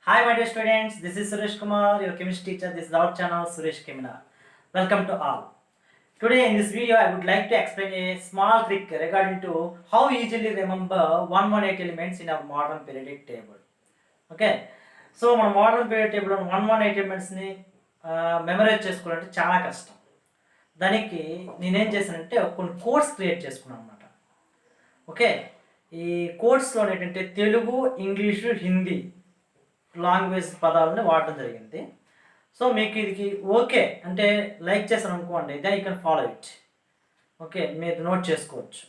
Hi, my dear students. This is Suresh Kumar, your chemistry teacher. This is our channel, Suresh Kemina. Welcome to all. Today, in this video, I would like to explain a small trick regarding to how easily remember 118 elements in our modern periodic table. Okay. So మన modern period table 118 ఎలిమెంట్స్ని memorise చేసుకోవాలంటే చాలా కష్టం. దానికి నేనేం చేశానంటే కొన్ని codes create చేసుకున్నాను అనమాట. ఓకే, ఈ కోడ్స్లో ఏంటంటే తెలుగు, ఇంగ్లీషు, హిందీ లాంగ్వేజ్ పదాలను వాడటం జరిగింది. సో మీకు ఇది ఓకే అంటే లైక్ చేశాను అనుకోండి, then you can follow it. Okay, మీరు నోట్ చేసుకోవచ్చు.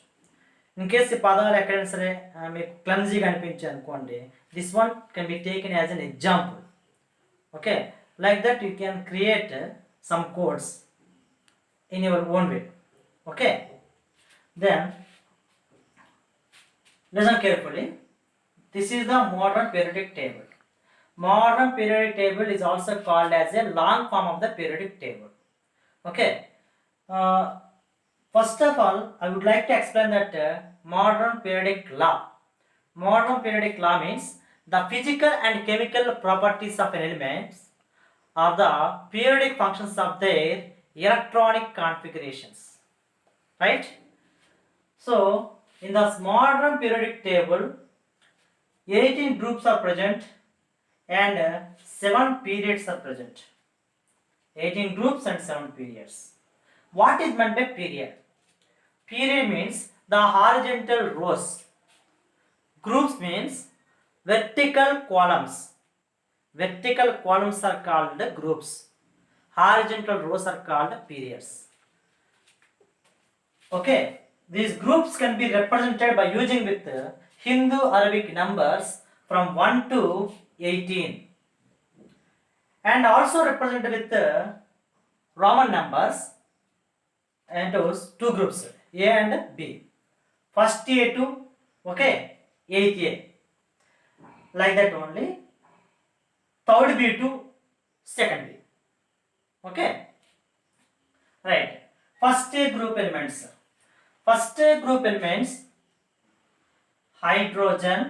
ఇన్ కేస్ ఈ పదాలు ఎక్కడైనా సరే మీకు క్లమ్జీగా అనిపించాయి అనుకోండి, this one can be taken as an example. Okay, like that you can create some codes in your own way. Okay, then listen carefully. This is the modern periodic table. Modern periodic table is also called as a long form of the periodic table. Okay. First of all, I would like to explain that modern periodic law. Modern periodic law means the physical and chemical properties of an element are the periodic functions of their electronic configurations. Right? So, in the modern periodic table, 18 groups are present and 7 periods are present. 18 groups and 7 periods. What is meant by period? Period means the horizontal rows. Groups means vertical columns. Vertical columns are called groups. Horizontal rows are called periods. Okay, these groups can be represented by using with Hindu Arabic numbers from 1 to 18 and also represented with Roman numbers and those two groups A and B. First A to okay 8th A, like that only. Third B to second B. Okay, right. First A group elements. First group elements: hydrogen,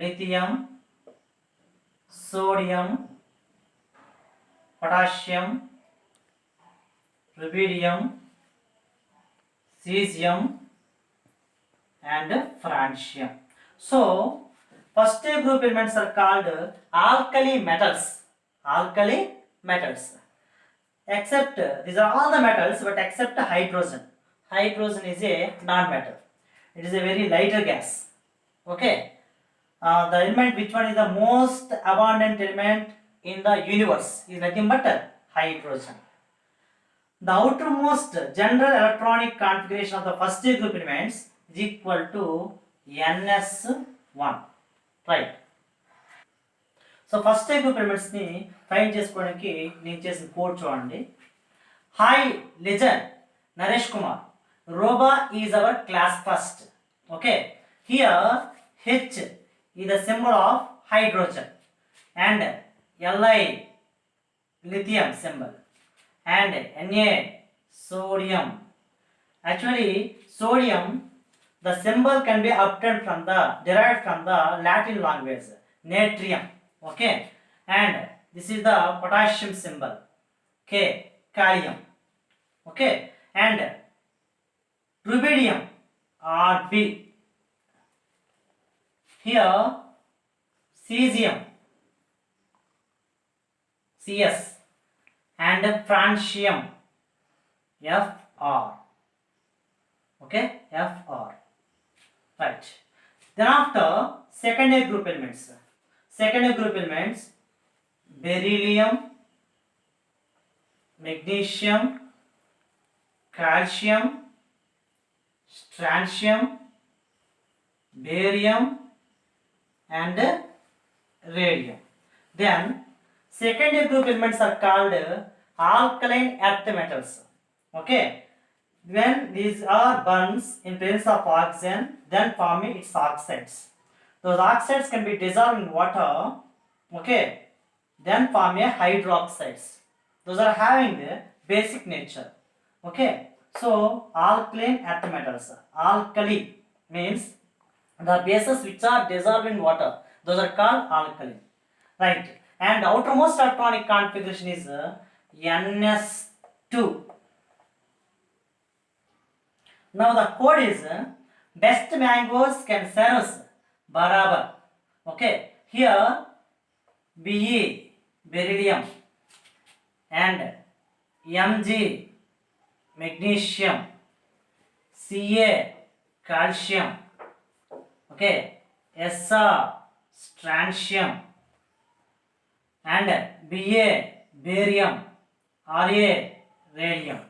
lithium, sodium, potassium, rubidium, cesium and francium. So first group elements are called alkali metals. Alkali metals. Except these are all the metals, but except hydrogen. Hydrogen is a non-metal. It is a very lighter gas. Okay, the element which one is the most abundant element in the universe is nothing but hydrogen. The outermost general electronic configuration of the first group elements is equal to ns1. Right. So first group ఎలిమెంట్స్ని find చేసుకోవడానికి నేను చేసిన code చూడండి. Hi listen Naresh Kumar, రోబా is our class first. Okay, here H is the symbol of hydrogen and Li lithium symbol and Na sodium. Actually sodium, the symbol can be obtained from the derived from the Latin language natrium. Okay, and this is the potassium symbol K, kalium. Okay, and rubidium Rb. Here cesium Cs and francium Fr. Okay, Fr. Right. Then after secondary group elements. Secondary group elements: beryllium, magnesium, calcium, strontium, barium and radium. Then secondary group elements are called alkaline earth metals. Okay, when these are bonds in presence of oxygen, then forming its oxides. Those oxides can be dissolved in water. Okay, then form a hydroxides. Those are having the basic nature. Okay, so alkaline earth metals. Alkali means the bases which are dissolved in water, Those are called alkaline. Right. And the outermost electronic configuration is NS2. Now the code is best mangoes can serve barabar. Okay. Here Be beryllium and Mg magnesium, Ca calcium, okay, Sa strontium and Ba barium, Ra radium.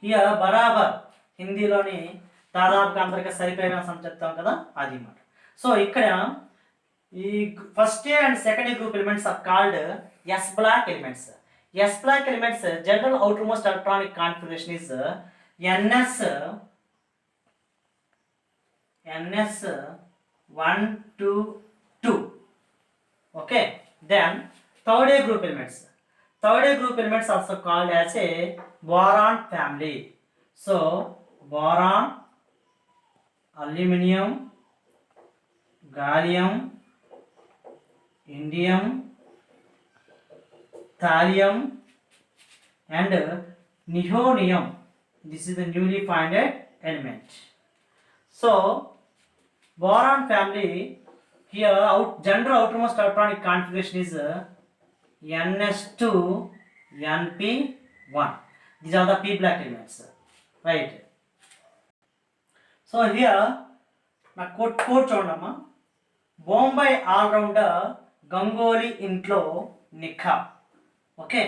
Here బరాబర్ హిందీలోని దాదాపుగా అందరికీ సరిపోయిన చెప్తాం కదా అది మాట. So ఇక్కడ ఈ first A and second A group elements are called s block elements. S block elements general outermost electronic configuration is NS 1 to 2. Okay, then third A group elements. Third A group elements also called as a boron family. So boron, aluminum, gallium, indium, thallium and nihonium. This is the newly found element. So boron family here general outermost electronic configuration is NS2 NP1. These are the P black elements, right? So here na quote చూడమ్మా. Bombay allrounder Ganguly ఇంట్లో nikah. Okay,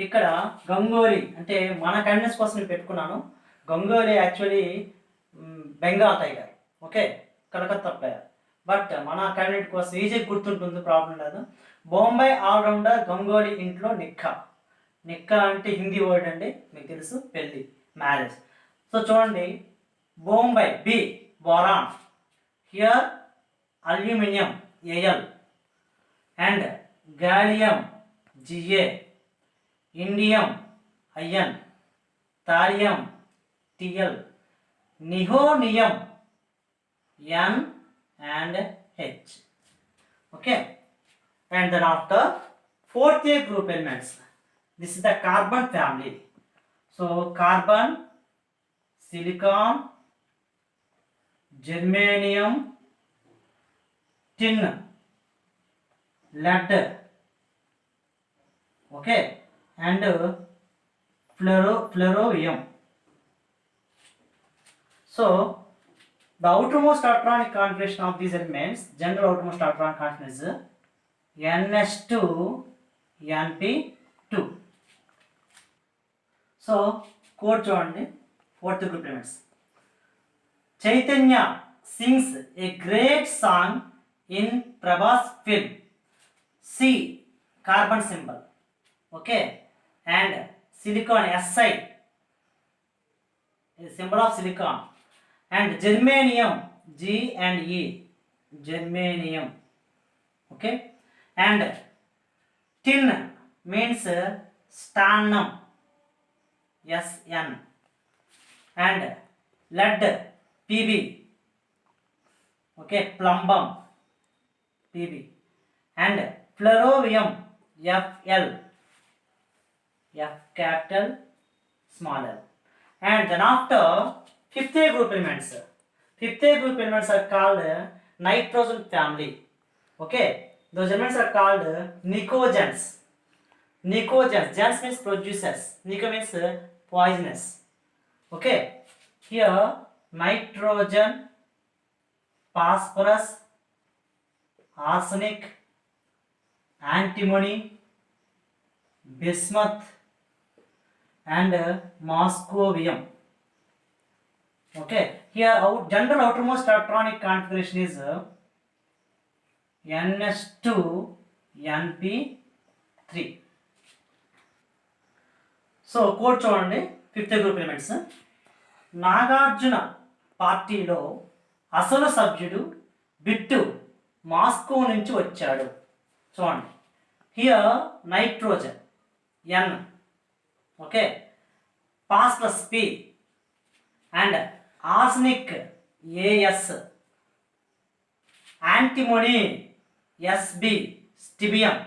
ఇక్కడ గంగోలీ అంటే మన kindness కోసం నేను పెట్టుకున్నాను. Ganguly actually Bengal tiger, okay, Calcutta player. But మన candidate కోసం ఈజీ గుర్తుంటుంది, ప్రాబ్లం లేదు. బొంబాయి ఆల్రౌండర్ గంగోలీ ఇంట్లో నిఖా. నిఖా అంటే హిందీ వర్డ్ అండి, మీకు తెలుసు, పెళ్ళి, మ్యారేజ్. సో చూడండి, Bombay B boron, here aluminium Al and gallium Ga, indium In, thallium Tl, nihonium N and H. Okay, and then after fourth A group elements, this is the carbon family. So carbon, silicon, germanium, tin, lead, okay, and fluoronium. So the outermost electronic configuration of these elements, general outermost electronic configuration is NS2 NP2. So code చూడండి, fourth group elements. Chaitanya sings a great song in Prabhas film. C carbon symbol, okay, and silicon Si is symbol of silicon, and germanium G and E, germanium, okay, and tin means stannum SN, and lead Pb, okay, plumbum Pb, and fluoronium Fl, F capital small l. And then after fifth A group elements, fifth A group elements are called nitrogen family. Okay, those elements are called nicogens. Nicogens, gens means producers, nico means poisonous. Okay, here nitrogen, phosphorus, arsenic, antimony, bismuth and moscovium. Okay, here general outermost electronic configuration is NS2 NP3. So code చూడండి, fifth group elements. Nagarjuna పార్టీలో అసలు సభ్యుడు bit Moscow నుంచి వచ్చాడు. చూడండి, here nitrogen N, okay, phosphorus P and arsenic As, antimony Sb stibium,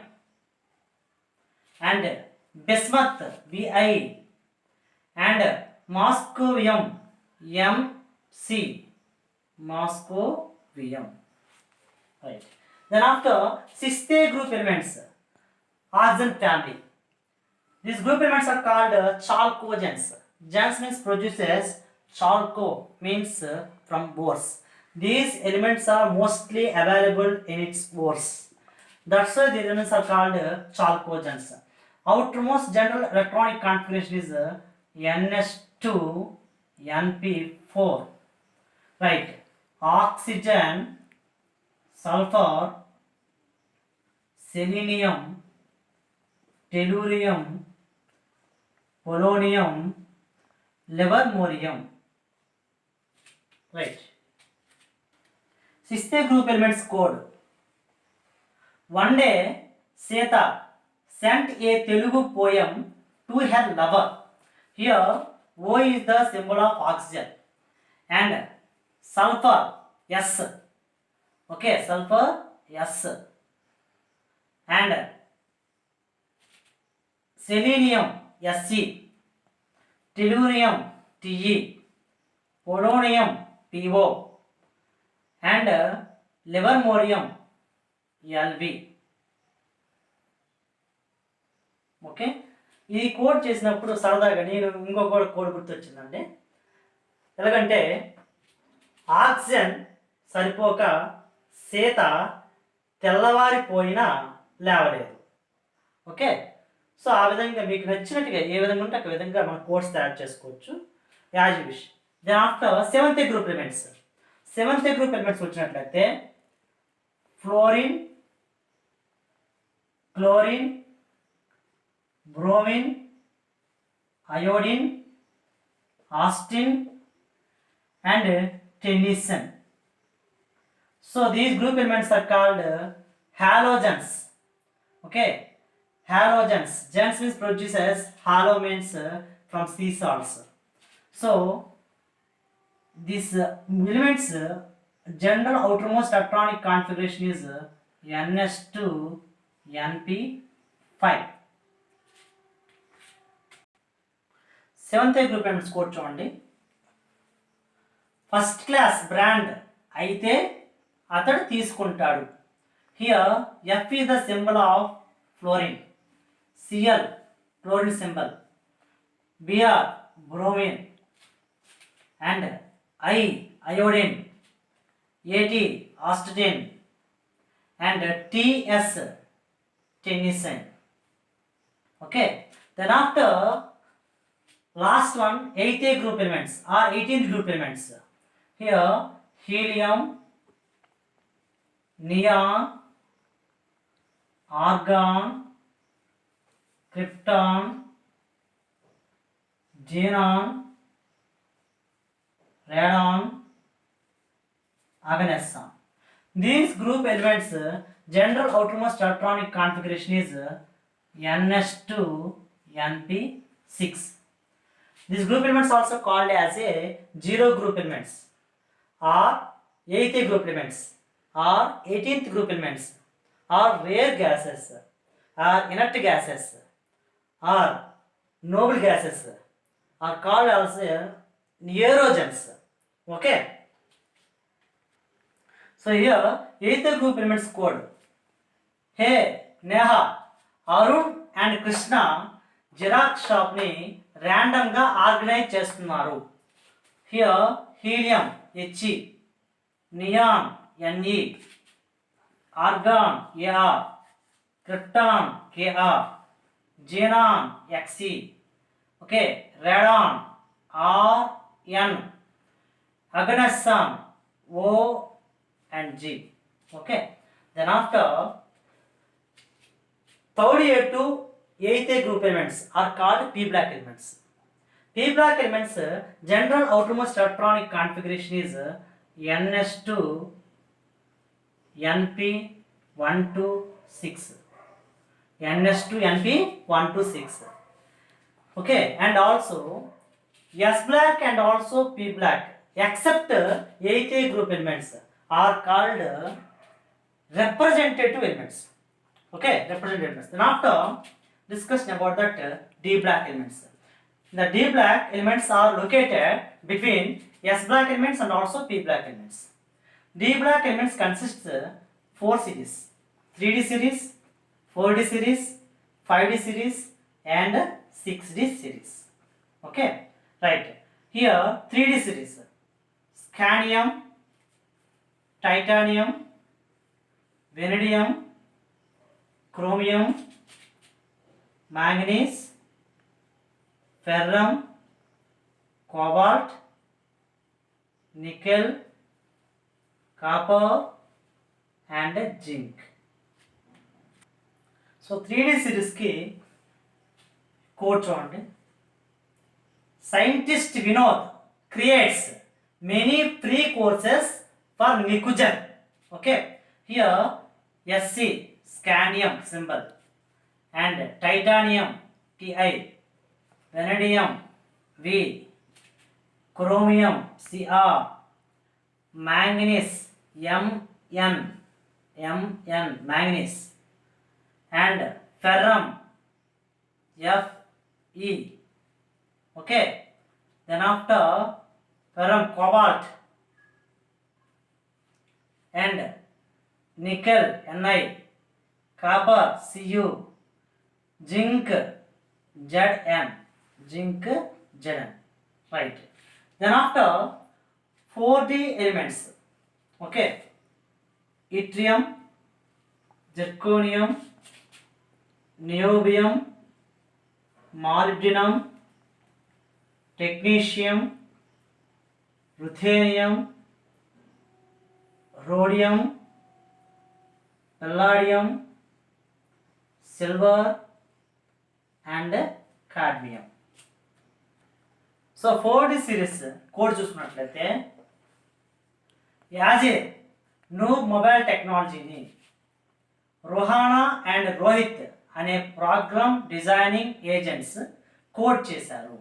and bismuth Vi, and moscovium Mc, moscovium, right. Then after sixth group elements, oxygen family. These group elements are called chalcogens. Gens means produces, chalco means from ores. These elements are mostly available in its ores. That's why these elements are called chalcogens. Outermost general electronic configuration is NS2 NP4. Right. Oxygen, sulfur, selenium, tellurium, polonium, livermorium. Right. Sixth group elements code. One day, Seta sent a Telugu poem to her lover. Here, O is the symbol of oxygen and sulfur S. Okay, sulfur S, and selenium Sc, tellurium Te, polonium Po, and livermorium Lv. Okay, ఈ code చేసినప్పుడు సరదాగా నేను ఇంకో code గుర్తొచ్చిందండి. ఎలాగంటే oxygen సరిపోక సీత తెల్లవారిపోయినా లేవలేదు. Okay, so ఆ విధంగా మీకు నచ్చినట్టుగా ఏ విధంగా ఉంటే ఆ విధంగా మనం కోడ్స్ తయారు చేసుకోవచ్చు as you wish. Then after seventh group elements. Seventh group elements వచ్చినట్లయితే fluorine, chlorine, bromine, iodine, arsine, and tennessine. So these group elements are called halogens. Okay, halogens. Gens means produces, halo means from sea salts. So these elements general outermost electronic configuration is NS2 NP5. Seventh group elements code చూడండి. First class brand అయితే అతడు తీసుకుంటాడు. Here F is the symbol of fluorine, CL chlorine symbol, BR bromine, and I iodine, AT astatine, and TS tennessine. Okay, then after last one, 8th group elements or 18th group elements. Here helium, neon, argon, krypton, xenon, radon, argon. These group elements general outermost electronic configuration is NS2 NP6. These group elements also called as a zero group elements or 8th group elements or 18th group elements or rare gases or inert gases or noble gases are called also neurogens. Okay, so here 8th group elements code. Hey Neha, Arun and Krishna xerox షాప్ని ర్యాండమ్గా organise చేస్తున్నారు. Here helium HE, neon NE, argon AR, krypton KR, xenon XE, okay, radon RN, oganesson O and G. Okay, then after 38 to 8th group elements are called p block elements. P block elements general outermost electronic configuration is NS2 NP126, NS2 NP126. Okay, and also S block and also P block except 8th group elements are called representative elements. Okay, representative elements. Then after discussion about that D black elements. The D black elements are located between S black elements and also P black elements. D black elements consists 4 series, 3D series, 4D series, 5D series and 6D series. Okay, right. Here 3D series, scandium, titanium, vanadium, chromium, manganese, ferrum, cobalt, nickel, copper and zinc. So 3D series की code చూడండి. Scientist Vinod creates many free courses for Nikujan. Okay, here SC scandium symbol and titanium Ti, vanadium V, chromium Cr, manganese Mn manganese and ferrum Fe. Okay, then after ferrum cobalt and nickel Ni, copper Cu, zinc Zn, right. Then after 4D elements, okay, yttrium, zirconium, niobium, molybdenum, technetium, ruthenium, rhodium, palladium, silver and cadmium. So 4D series code చూసుకున్నట్లయితే as a noob mobile టెక్నాలజీని Rohana and Rohit అనే program designing agents code చేశారు.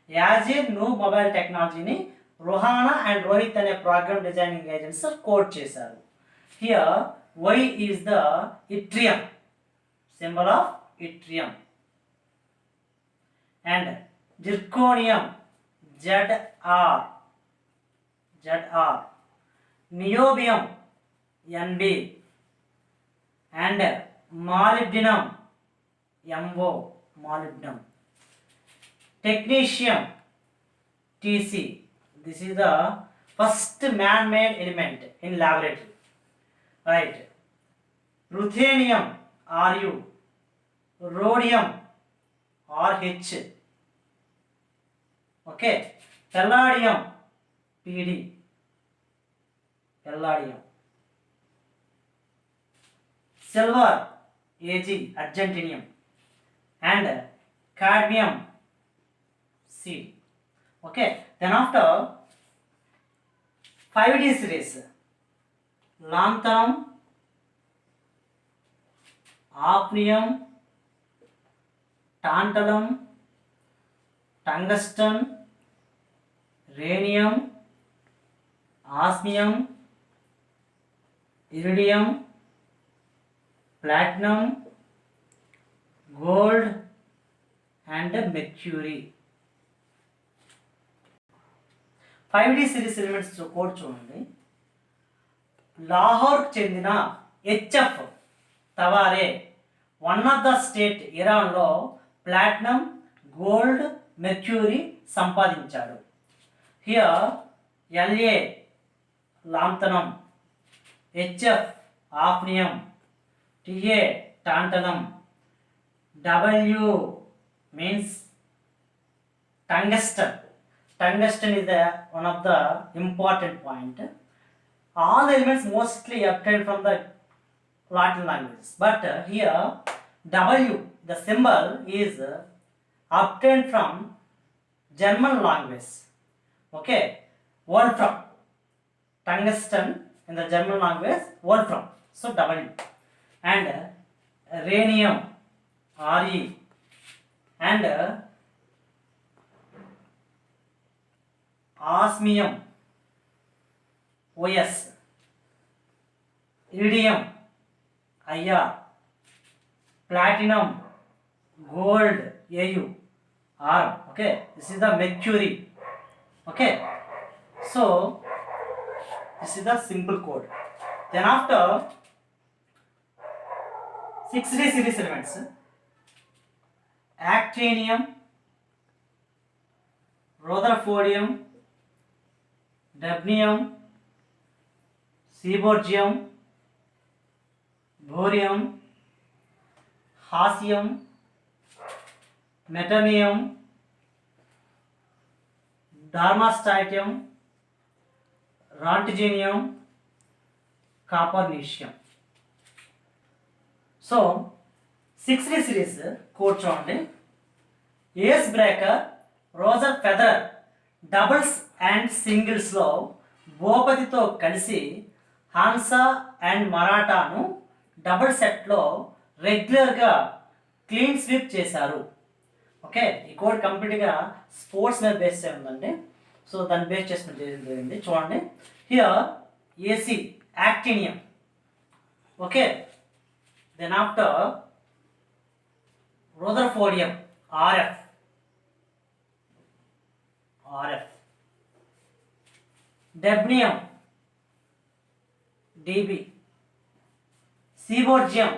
As a noob mobile టెక్నాలజీని Rohana and Rohit అనే program designing agents code చేశారు. Here Y is the yttrium, symbol of yttrium, and zirconium Zr, niobium Nb and molybdenum Mo, molybdenum, technetium Tc. This is the first man-made element in laboratory, right? Ruthenium Ru, rhodium Rh, okay, palladium Pd, palladium, silver Ag, argentinium and cadmium C. Okay, then after 5D series, lanthanum, hafnium, tantalum, tungsten, rhenium, osmium, iridium, platinum, gold and mercury. 5D series elements code చూడండి. లాహోర్కు చెందిన HF తవారే one of the state ఇరాన్లో platinum, gold, mercury సంపాదించాడు. Here LA lanthanum, HF hafnium, TA tantalum, W means tungsten. Tungsten is one of the important point. All the elements mostly obtained from the Latin languages, but here W, the symbol, is obtained from German language. Okay, Wolfram, tungsten in the German language, Wolfram, so W, and rhenium, Re, and osmium, Os, iridium, IR, platinum, gold, AU, R. Okay, this is the mercury. Okay, so this is the simple code. Then after 6D series elements, actinium, rutherfordium, dubnium, seaborgium, borium, hassium, metallium, darmstadtium, roentgenium, copernicium. So 6D series code చూడండి. Ace breaker, Roger Federer doubles and సింగిల్స్లో భూపతితో కలిసి హాన్సా and మరాఠాను double సెట్లో రెగ్యులర్గా clean sweep చేశారు. Okay, ఈ కోడ్ కంప్లీట్గా స్పోర్ట్స్ మీద బేస్ అయి ఉందండి. సో దాన్ని బేస్ చేసుకుని జరిగింది. చూడండి, here AC actinium. Okay, then after rutherfordium, RF, dubnium, DB, seaborgium,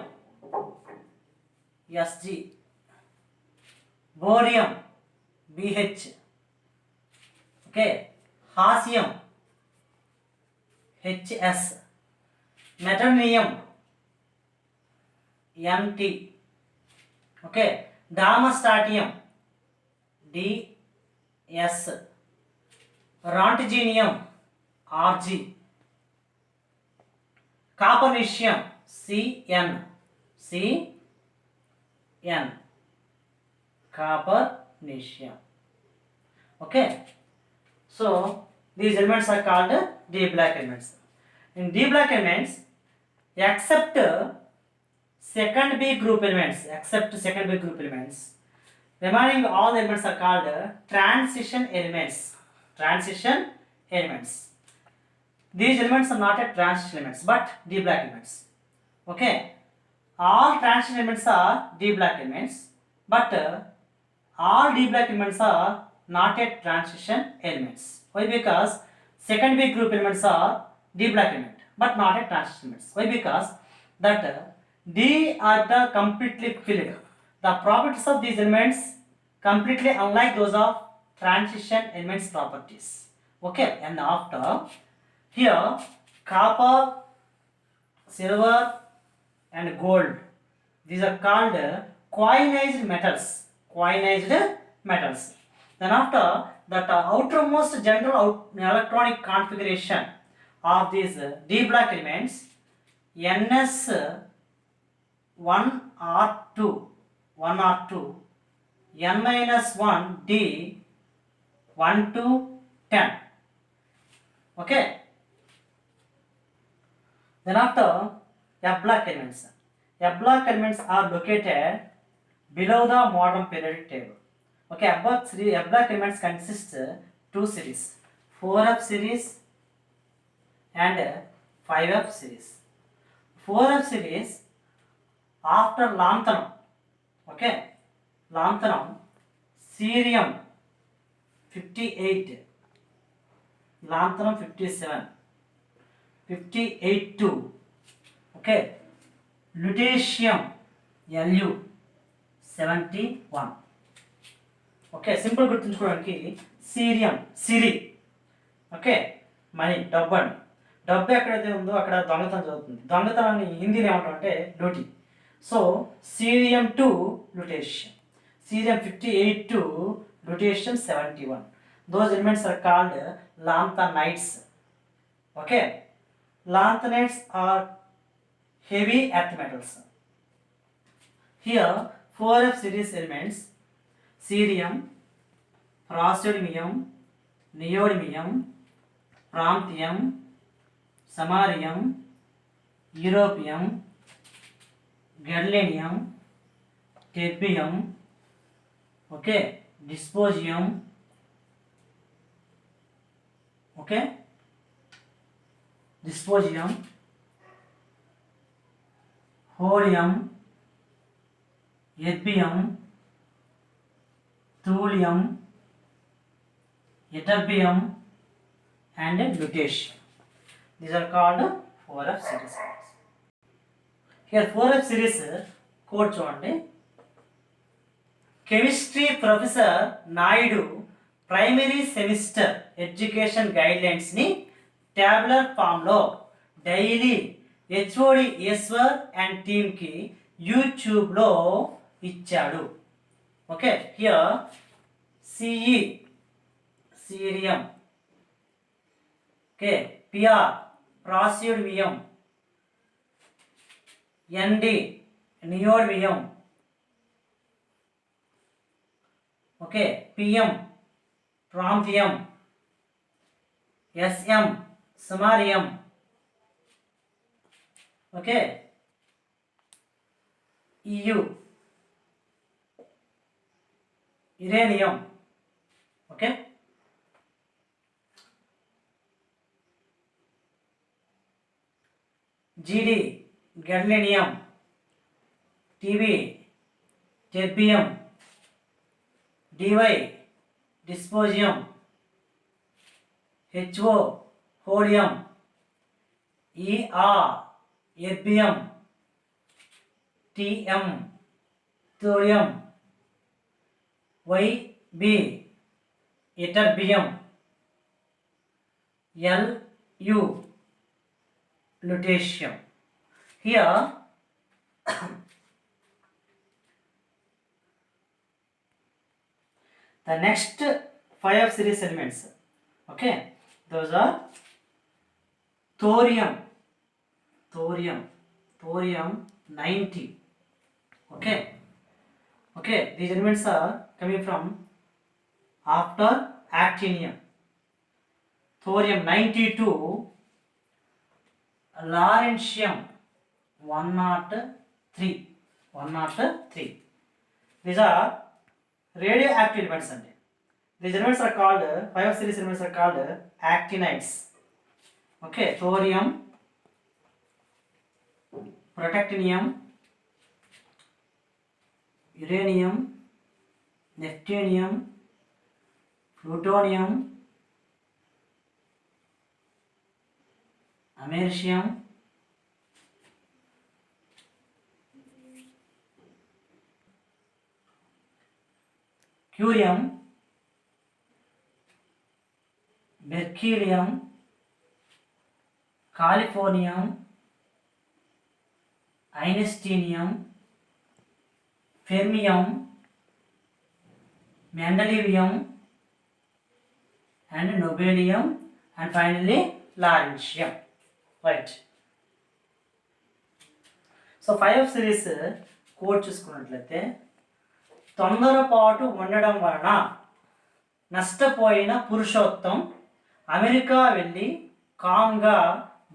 SG, borium, BH, okay, hassium, HS, metallium, MT, okay, darmstadtium, DS, roentgenium, RG, copernicium, CN, copernicium. Okay, so these elements are called D black elements. In D black elements, except second B group elements, remaining all the elements are called transition elements. These elements are not a transition elements but D black elements. Okay, all transition elements are D black elements, but all D black elements are not a transition elements. Why? Because second B group elements are D black element but not a transition elements. Why? Because that D are the completely filled. The properties of these elements completely unlike those of transition elements properties. Okay, and after here copper, silver and gold, these are called coinized metals. Then after that outermost general electronic configuration of these D black elements, NS 1 or 2, N minus 1 D 1 to 10. Okay, then after F black elements. F black elements are located below the modern periodic table. Okay, F black elements consist 2 series, 4F series and 5F series. 4F series after lanthanum. Okay, lanthanum, cerium 58, lanthanum 57, 58 2. Okay, lutetium Lu 71. Okay, simple గుర్తుంచుకోవడానికి cerium, okay, money, డబ్బు అండి. డబ్బు ఎక్కడైతే ఉందో అక్కడ దొంగతనం జరుగుతుంది. దొంగతనాన్ని హిందీలో ఏమంటాం అంటే లూటీ. So cerium to lutetium, cerium 58 to lutetium 71. Those elements are called lanthanides. Okay, lanthanides are heavy earth metals. Here 4F series elements, cerium, praseodymium, neodymium, francium, samarium, europium, gadolinium, terbium, okay, dysprosium, okay, హోలియం, erbium, thulium, ytterbium, and lutetium. These are called 4F series. Here 4F series code చూడండి. Chemistry professor Naidu primary semester education గైడ్లైన్స్ని tabular ఫామ్లో daily HOD Eshwar and టీమ్కి యూట్యూబ్లో ఇచ్చాడు. Okay, here CE cerium, okay, PR praseodymium, ND neodymium, okay, PM promethium, SM samarium, okay, EU uranium, okay, GD గెర్లేనియం, TB terbium, DY dysprosium, HO holmium, ER erbium, TM thorium, YB ytterbium, LU lutetium. Here the next 5 series elements, okay, those are thorium 90, okay, these elements are coming from after actinium. Thorium 92, lawrencium 103. These are radioactive elements. These elements are called 5 series elements are called actinides. Okay, thorium, protactinium, uranium, neptunium, plutonium, americium, curium, berkelium, californium, einsteinium, fermium, mendelevium, and nobelium, and finally lawrencium. Right. So 5 series code చూసుకున్నట్లయితే, తొందరపాటు ఉండడం వలన నష్టపోయిన Purushottam America వెళ్ళి కామ్గా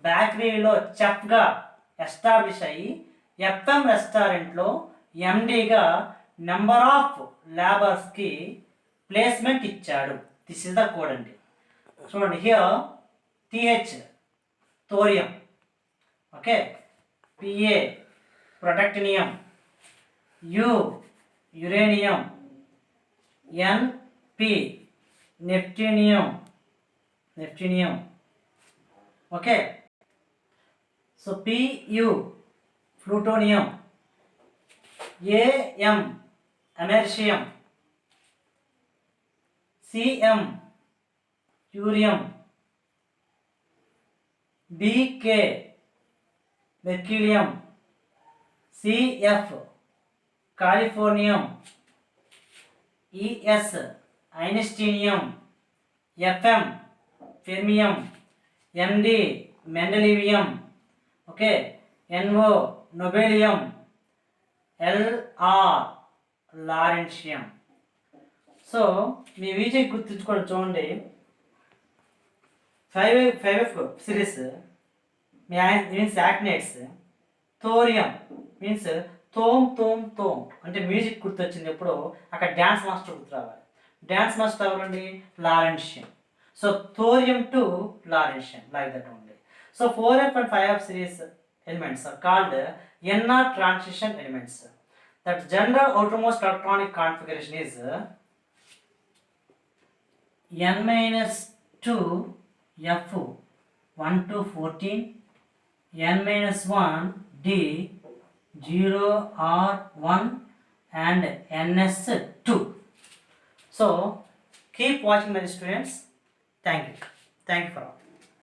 బేకరీలో చెఫ్గా establish అయ్యి FM రెస్టారెంట్లో ఎండీగా number of లేబర్స్కి placement ఇచ్చాడు. దిస్ ఇస్ ద కోడ్ అండి. చూడండి, here TH thorium, okay, PA protactinium, U uranium, NP neptunium, okay, so PU plutonium, AM americium, CM curium, BK berkelium, CF californium, ES einsteinium, FM fermium, MD mendelevium, okay, NO nobelium, LR lawrencium. So మీ వీజీ గుర్తుంచుకొని చూడండి, 5F series means actinides. Thorium means తోమ్ అంటే music గుర్తొచ్చింది ఎప్పుడు అక్కడ dance master గుర్తు రావాలి. డ్యాన్స్ మాస్టర్ ఎవరండి? Lawrencium. So thorium to lawrencium, like that only. So 4F and 5F series elements are called NR transition elements. That general outermost electronic configuration is n minus 2 F 1 to 14, n minus 1 D 0 R 1 and NS 2. So keep watching my students. Thank you. Thank you for all.